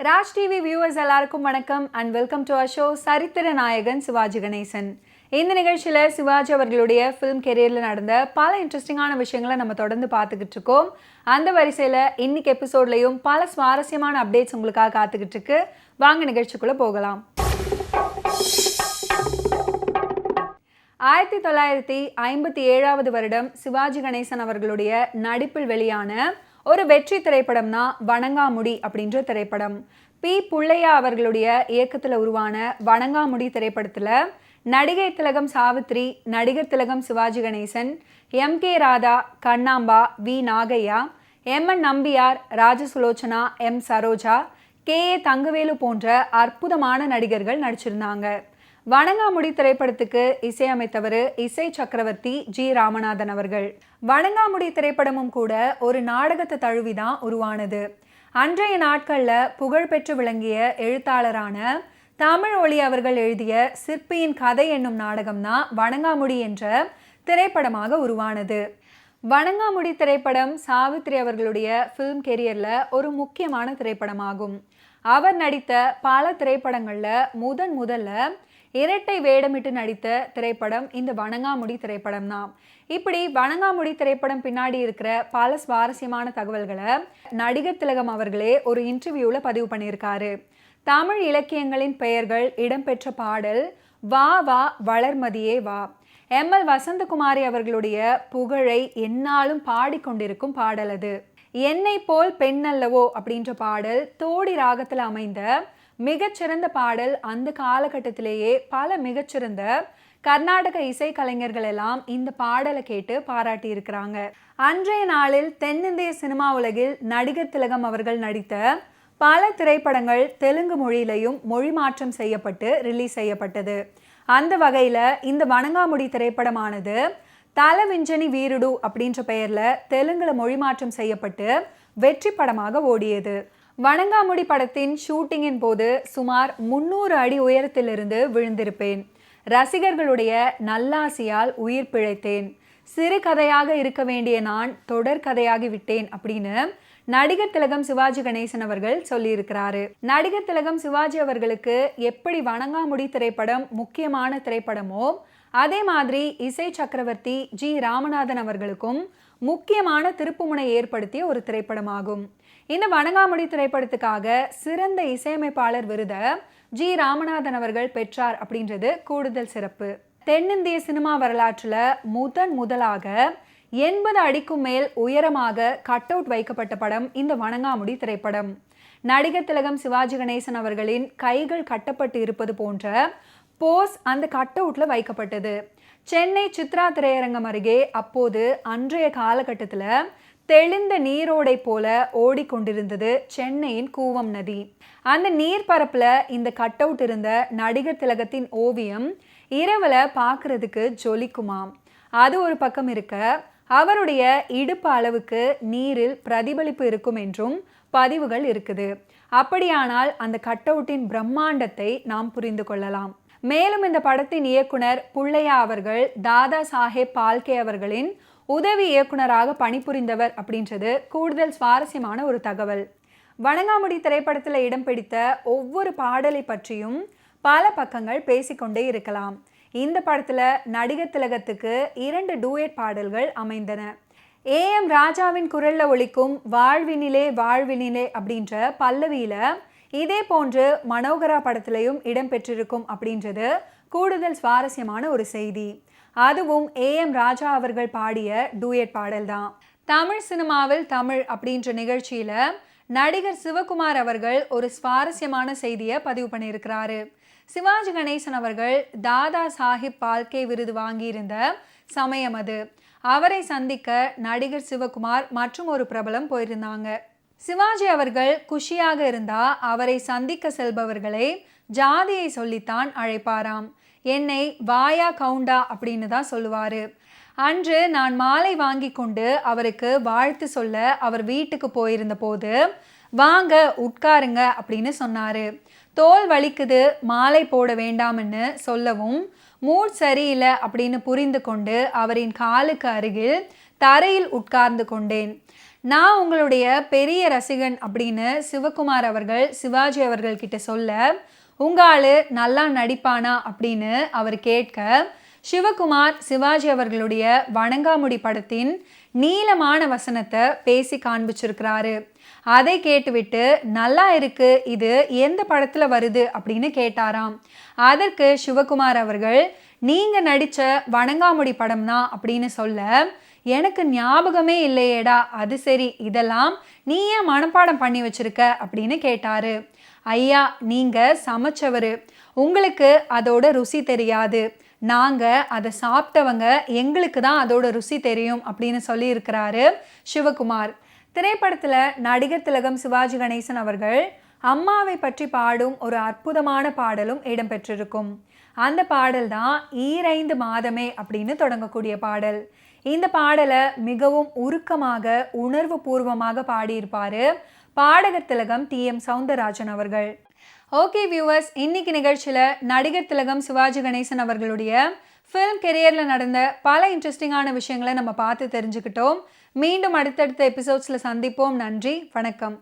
Raj TV viewers எல்லாருக்கும் வணக்கம் and welcome to our show சரித்திர நாயகன் சிவாஜி கணேசன். இந்த நிகழ்ச்சியில் சிவாஜி அவர்களுடைய ஃபிலிம் கெரியரில் நடந்த பல இன்ட்ரெஸ்டிங்கான விஷயங்களை நம்ம தொடர்ந்து பார்த்துக்கிட்டு இருக்கோம். அந்த வரிசையில் இன்னைக்கு எபிசோட்லையும் பல சுவாரஸ்யமான அப்டேட்ஸ் உங்களுக்காக காத்துக்கிட்டு இருக்கு. வாங்க நிகழ்ச்சிக்குள்ளே போகலாம். 1957 வருடம் சிவாஜி கணேசன் அவர்களுடைய நடிப்பில் வெளியான ஒரு வெற்றி திரைப்படம் தான் வணங்காமுடி அப்படின்ற திரைப்படம். பி புள்ளையா அவர்களுடைய இயக்கத்தில் உருவான வணங்காமுடி திரைப்படத்தில் நடிகை திலகம் சாவித்ரி, நடிகர் திலகம் Sivaji Ganesan, M K. Radha, Kannamba, V. Nagaiah, M N. Nambiar, Rajasulochana, M. Saroja, K A. Thangavelu போன்ற அற்புதமான நடிகர்கள் நடிச்சிருந்தாங்க. வணங்காமுடி திரைப்படத்துக்கு இசையமைத்தவர் இசை சக்கரவர்த்தி ஜி. ராமநாதன் அவர்கள். வணங்காமுடி திரைப்படமும் கூட ஒரு நாடகத்தை தழுவிதான் உருவானது. அன்றைய நாட்களில் புகழ்பெற்று விளங்கிய எழுத்தாளரான தமிழ் ஒளி அவர்கள் எழுதிய சிற்பியின் கதை என்னும் நாடகம்தான் வணங்காமுடி என்ற திரைப்படமாக உருவானது. வணங்காமுடி திரைப்படம் சாவித்ரி அவர்களுடைய ஃபிலிம் கெரியரில் ஒரு முக்கியமான திரைப்படமாகும். அவர் நடித்த பல திரைப்படங்களில் முதல்ல இரட்டை வேடமிட்டு நடித்த திரைப்படம் இந்த வணங்காமுடி திரைப்படம் தான். இப்படி வணங்காமுடி திரைப்படம் பின்னாடி இருக்கிற பல சுவாரஸ்யமான தகவல்களை நடிகர் திலகம் அவர்களே ஒரு இன்டர்வியூவில் பதிவு பண்ணியிருக்காரு. தமிழ் இலக்கியங்களின் பெயர்கள் இடம்பெற்ற பாடல் வா வா வளர்மதியே வா. எம்.எல். வசந்தகுமாரி அவர்களுடைய புகழை எந்நாளும் பாடிக்கொண்டிருக்கும் பாடல் அது. என்னை போல் பெண்ணல்லவோ அப்படின்ற பாடல் தோடி ராகத்தில் அமைந்த மிகச்சிறந்த பாடல். அந்த காலகட்டத்திலேயே பல மிகச்சிறந்த கர்நாடக இசை கலைஞர்கள் எல்லாம் இந்த பாடலை கேட்டு பாராட்டி இருக்கிறாங்க. அன்றைய நாளில் தென்னிந்திய சினிமா உலகில் நடிகர் திலகம் அவர்கள் நடித்த பல திரைப்படங்கள் தெலுங்கு மொழியிலையும் மொழி மாற்றம் செய்யப்பட்டு ரிலீஸ் செய்யப்பட்டது. அந்த வகையில் இந்த வணங்காமுடி திரைப்படமானது தலவிஞ்சனி வீருடு அப்படின்ற பெயரில் தெலுங்குல மொழி மாற்றம் செய்யப்பட்டு வெற்றி படமாக ஓடியது. வணங்காமுடி படத்தின் ஷூட்டிங்கின் போது சுமார் 300 அடி உயரத்திலிருந்து விழுந்திருப்பேன். ரசிகர்களுடைய நல்லாசியால் உயிர் பிழைத்தேன். சிறு கதையாக இருக்க வேண்டிய நான் தொடர் கதையாகி விட்டேன் அப்படின்னு நடிகர் திலகம் சிவாஜி கணேசன் அவர்கள் சொல்லியிருக்கிறாரு. நடிகர் திலகம் சிவாஜி அவர்களுக்கு எப்படி வணங்காமுடி திரைப்படம் முக்கியமான திரைப்படமோ அதே மாதிரி இசை சக்கரவர்த்தி ஜி. ராமநாதன் அவர்களுக்கும் முக்கியமான திருப்புமுனை ஏற்படுத்திய ஒரு திரைப்படமாகும். இந்த வணங்காமுடி திரைப்படத்துக்காக சிறந்த இசையமைப்பாளர் விருதை ஜி. ராமநாதன் அவர்கள் பெற்றார் அப்படின்றது கூடுதல் சிறப்பு. தென்னிந்திய சினிமா வரலாற்றில் முதலாக 80 அடிக்கும் மேல் உயரமாக கட் அவுட் வைக்கப்பட்ட படம் இந்த வணங்காமுடி திரைப்படம். நடிகர் திலகம் சிவாஜி கணேசன் அவர்களின் கைகள் கட்டப்பட்டு இருப்பது போன்ற போஸ் அந்த கட் அவுட்ல வைக்கப்பட்டது. சென்னை சித்ரா திரையரங்கம் அருகே அப்போது அன்றைய காலகட்டத்தில் தெளிந்த நீரோடை போல ஓடிக்கொண்டிருந்தது சென்னையின் கூவம் நதி. அந்த நீர்பரப்புல இந்த கட் அவுட் இருந்த நடிகர் திலகத்தின் ஓவியம் இரவுல பார்க்கறதுக்கு ஜொலிக்குமாம். அது ஒரு பக்கம் இருக்க அவருடைய இடுப்பு அளவுக்கு நீரில் பிரதிபலிப்பு இருக்கும் என்றும் பதிவுகள் இருக்குது. அப்படியானால் அந்த கட் அவுட்டின் பிரம்மாண்டத்தை நாம் புரிந்து கொள்ளலாம். மேலும் இந்த படத்தின் இயக்குனர் புள்ளையா அவர்கள் தாதா சாஹேப் பால்கே அவர்களின் உதவி இயக்குனராக பணிபுரிந்தவர் அப்படின்றது கூடுதல் சுவாரஸ்யமான ஒரு தகவல். வணங்காமுடி திரைப்படத்தில் இடம் பிடித்த ஒவ்வொரு பாடலை பற்றியும் பல பக்கங்கள் பேசிக்கொண்டே இருக்கலாம். இந்த படத்தில் நடிகர் திலகத்துக்கு 2 டூயட் பாடல்கள் அமைந்தன. ஏ.எம். ராஜாவின் குரல்ல ஒலிக்கும் வாழ்வினிலே வாழ்வினிலே அப்படின்ற பல்லவியில இதே போன்று மனோகரா படத்திலையும் இடம்பெற்றிருக்கும் அப்படின்றது கூடுதல் சுவாரஸ்யமான ஒரு செய்தி. அதுவும் ஏ.எம். ராஜா அவர்கள் பாடிய டூயட் பாடல் தான். தமிழ் சினிமாவில் தமிழ் அப்படின்ற நிகழ்ச்சியில நடிகர் சிவகுமார் அவர்கள் ஒரு சுவாரஸ்யமான செய்தியை பதிவு பண்ணியிருக்கிறாரு. சிவாஜி கணேசன் அவர்கள் தாதா சாஹிப் பால்கே விருது வாங்கியிருந்த சமயம் அது. அவரை சந்திக்க நடிகர் சிவகுமார் மற்றும் ஒரு பிரபலம் போயிருந்தாங்க. சிவாஜி அவர்கள் குஷியாக இருந்தா அவரை சந்திக்க செல்பவர்களை ஜாதியை சொல்லித்தான் அழைப்பாராம். என்னை வாயா கவுண்டா அப்படின்னு தான் சொல்லுவாரு. அன்று நான் மாலை வாங்கி கொண்டு அவருக்கு வாழ்த்து சொல்ல அவர் வீட்டுக்கு போயிருந்த போது வாங்க உட்காருங்க அப்படின்னு சொன்னாரு. தோல் வலிக்குது மாலை போட வேண்டாம்னு சொல்லவும் மூட் சரியில்லை அப்படின்னு புரிந்து கொண்டு அவரின் காலுக்கு அருகில் தரையில் உட்கார்ந்து கொண்டேன். நான் உங்களுடைய பெரிய ரசிகன் அப்படின்னு சிவகுமார் அவர்கள் சிவாஜி அவர்கள் கிட்ட சொல்ல, உங்க ஆளு நல்லா நடிப்பானா அப்படின்னு அவர் கேட்க, சிவகுமார் சிவாஜி அவர்களுடைய வணங்காமுடி படத்தின் நீளமான வசனத்தை பேசி காண்பிச்சிருக்கிறாரு. அதை கேட்டுவிட்டு நல்லா இருக்கு, இது எந்த படத்துல வருது அப்படின்னு கேட்டாராம். அதற்கு சிவகுமார் அவர்கள், நீங்க நடிச்ச வணங்காமுடி படம் தான் அப்படின்னு சொல்ல, எனக்கு ஞாபகமே இல்லையேடா, அது சரி, இதெல்லாம் நீ ஏன் மனப்பாடம் பண்ணி வச்சிருக்க அப்படின்னு கேட்டாரு. ஐயா, நீங்க சமைச்சவரு, உங்களுக்கு அதோட ருசி தெரியாது, நாங்க அதை சாப்பிட்டவங்க, எங்களுக்கு தான் அதோட ருசி தெரியும் அப்படின்னு சொல்லி இருக்கிறாரு சிவகுமார். திரைப்படத்துல நடிகர் திலகம் சிவாஜி கணேசன் அவர்கள் அம்மாவை பற்றி பாடும் ஒரு அற்புதமான பாடலும் இடம்பெற்றிருக்கும். அந்த பாடல் தான் ஈரைந்து மாதமே அப்படின்னு தொடங்கக்கூடிய பாடல். இந்த பாடலை மிகவும் உருக்கமாக உணர்வு பூர்வமாக பாடியிருப்பாரு பாடகர் திலகம் TM சௌந்தரராஜன் அவர்கள். ஓகே வியூவர்ஸ், இன்னைக்கு நிகழ்ச்சியில் நடிகர் திலகம் சிவாஜி கணேசன் அவர்களுடைய ஃபிலிம் கெரியரில் நடந்த பல இன்ட்ரெஸ்டிங்கான விஷயங்களை நம்ம பார்த்து தெரிஞ்சுக்கிட்டோம். மீண்டும் அடுத்தடுத்த எபிசோட்ஸில் சந்திப்போம். நன்றி, வணக்கம்.